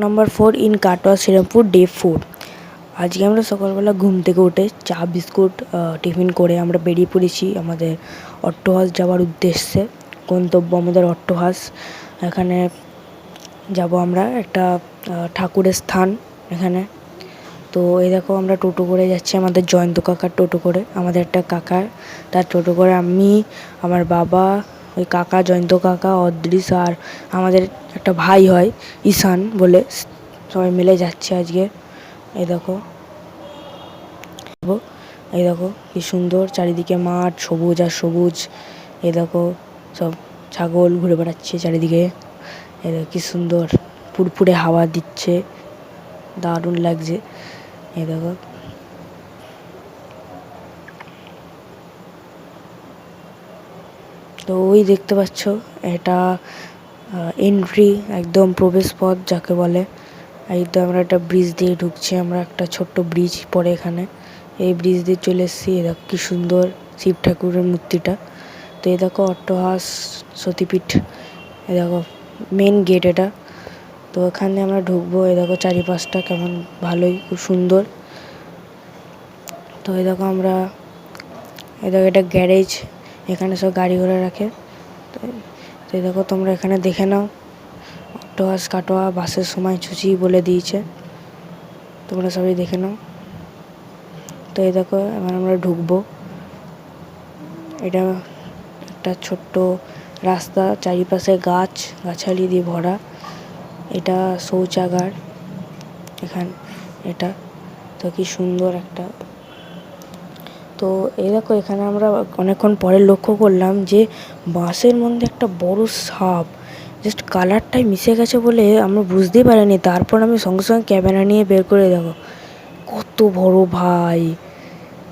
Number 4 in Katwa Srirampur day 4। আজকে আমরা সকালবেলা ঘুম থেকে উঠে চা বিস্কুট টিফিন করে আমরা বেরিয়ে পড়েছি আমাদের অট্টহাস যাওয়ার উদ্দেশ্যে। গন্তব্য আমাদের অট্টহাস। এখানে যাব আমরা একটা ঠাকুরের স্থান এখানে। তো এই দেখো আমরা টোটো করে যাচ্ছি, আমাদের জয়ন্ত কাকার টোটো করে। আমাদের একটা কাকা, তার টোটো করে আমি, আমার বাবা, ওই কাকা জয়ন্ত কাকা, অদৃশ আর আমাদের একটা ভাই হয় ঈশান বলে, সবাই মিলে যাচ্ছে আজকে। এই দেখো এই দেখো কি সুন্দর চারিদিকে মাঠ, সবুজ আর সবুজ। এই দেখো সব ছাগল ঘুরে বেড়াচ্ছে চারিদিকে। এই দেখো কি সুন্দর ফুরফুরে হাওয়া দিচ্ছে, দারুণ লাগছে। এই দেখো তো ওই দেখতে পাচ্ছ, এটা এন্ট্রি, একদম প্রবেশ পথ যাকে বলে। এই তো আমরা একটা ব্রিজ দিয়ে ঢুকছি, আমরা একটা ছোট্ট ব্রিজ পরে এখানে। এই ব্রিজ দিয়ে চলে এসেছি। এ দেখো কি সুন্দর শিব ঠাকুরের মূর্তিটা। তো এই দেখো অট্টহাস সতীপীঠ, এ দেখো মেন গেট এটা। তো এখানে আমরা ঢুকবো। এই দেখো চারিপাশটা কেমন, ভালোই, খুব সুন্দর। তো এই দেখো আমরা, এই দেখো এটা গ্যারেজ, এখানে সব গাড়ি ঘোড়া রাখে। তো এই দেখো তোমরা এখানে দেখে নাও, অট্টহাস কাটোয়া বাসের সময় ছুচি বলে দিয়েছে, তোমরা সবাই দেখে নাও। তো এই দেখো এবার আমরা ঢুকবো। এটা একটা ছোট্ট রাস্তা, চারিপাশে গাছ গাছালি দিয়ে ভরা। এটা শৌচাগার এখান, এটা তো কি সুন্দর একটা। তো এই দেখো এখানে আমরা অনেকক্ষণ পরে লক্ষ্য করলাম যে বাঁশের মধ্যে একটা বড় সাপ, জাস্ট কালারটাই মিশে গেছে বলে আমরা বুঝতেই পারিনি। তারপর আমি সঙ্গে সঙ্গে ক্যামেরা নিয়ে বের করে দেখো কত বড় ভাই।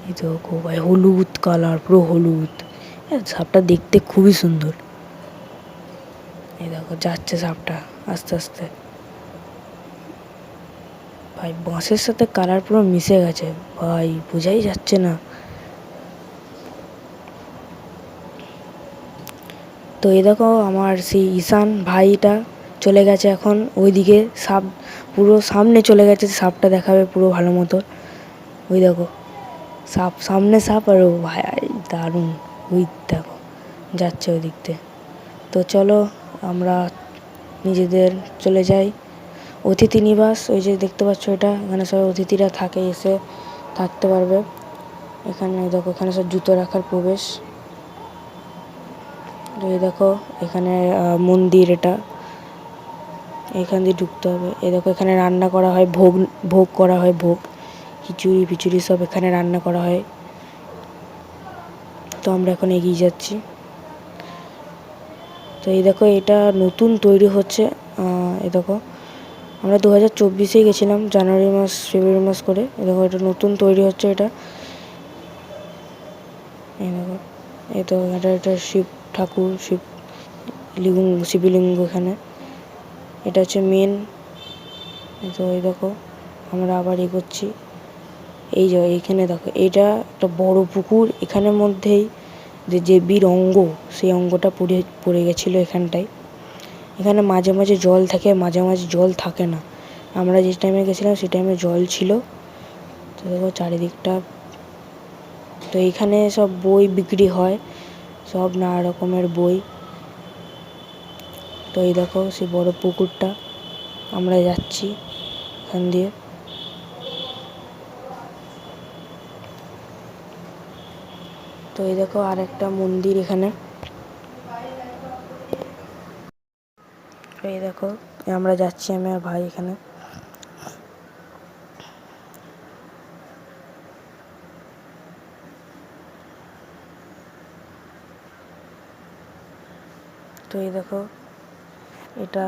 এই দেখো ভাই, হলুদ কালার, পুরো হলুদ। সাপটা দেখতে খুবই সুন্দর। এই দেখো যাচ্ছে সাপটা আস্তে আস্তে। ভাই বাঁশের সাথে কালার পুরো মিশে গেছে ভাই, বোঝাই যাচ্ছে না। তো এই দেখো আমার সেই ঈশান ভাইটা চলে গেছে এখন ওইদিকে, সাপ পুরো সামনে চলে গেছে, সাপটা দেখাবে পুরো ভালো মতো। ওই দেখো সাপ, সামনে সাপ, আর ও ভাই দারুণ, ওই দেখো যাচ্ছে ওই দিক থেকে। তো চলো আমরা নিজেদের চলে যাই অতিথি নিবাস। ওই যে দেখতে পাচ্ছ এটা, এখানে সব অতিথিরা থাকে, এসে থাকতে পারবে এখানে। দেখো এখানে সব জুতো রাখার প্রবেশ। এই দেখো এখানে মন্দির, এটা এখান দিয়ে ঢুকতে হবে। এই দেখো এখানে রান্না করা হয়, ভোগ ভোগ করা হয়, ভোগ খিচুড়ি ফিচুড়ি সব এখানে রান্না করা হয়। তো আমরা এখন এগিয়ে যাচ্ছি। তো এই দেখো এটা নতুন তৈরি হচ্ছে। এই দেখো আমরা 2024-এ গেছিলাম, জানুয়ারি মাস ফেব্রুয়ারি মাস করে। এই দেখো এটা নতুন তৈরি হচ্ছে এটা। এই দেখো এই তো এটা শিব ঠাকুর, শিবলিঙ্গ এখানে। এটা হচ্ছে মেন। তো এই দেখো আমরা আবার এগোচ্ছি। এই যে এইখানে দেখো, এটা একটা বড় পুকুর, এখানের মধ্যেই যে দেবীর অঙ্গ, সেই অঙ্গটা পড়ে গেছিলো এখানটায়। এখানে মাঝে মাঝে জল থাকে, মাঝে মাঝে জল থাকে না। আমরা যে টাইমে গেছিলাম সেই টাইমে জল ছিল। তো দেখো চারিদিকটা। তো এখানে সব বই বিক্রি হয়, সব নানা রকমের বই। তো এই দেখো সেই বড় পুকুরটা, আমরা যাচ্ছি এখান দিয়ে। তো এই দেখো আর একটা মন্দির এখানে। এই দেখো আমরা যাচ্ছি, আমি আর ভাই এখানে। তো এই দেখো এটা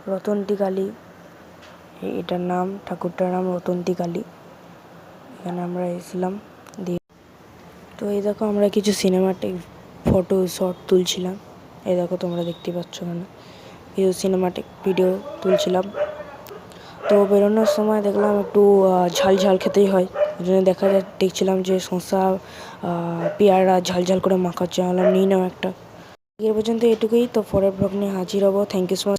রতন্তি কালী, এটার নাম, ঠাকুরটার নাম রতন্তি কালী। এখানে আমরা এসেছিলাম দিয়ে। তো এই দেখো আমরা কিছু সিনেমাটিক ফটো শর্ট তুলছিলাম। এই দেখো তোমরা দেখতে পাচ্ছ এখানে কিছু সিনেমাটিক ভিডিও তুলছিলাম। তো বেরোনোর সময় দেখলাম একটু ঝাল ঝাল খেতেই হয়, ওই জন্য দেখছিলাম যে শসা পেয়ারা ঝাল ঝাল করে মাখাচ্ছে, আমরা নিয়ে নাও একটা। এর পর্যন্ত এটুকুই। তো পরের ব্লগ নিয়ে হাজির হবো। Thank you so much.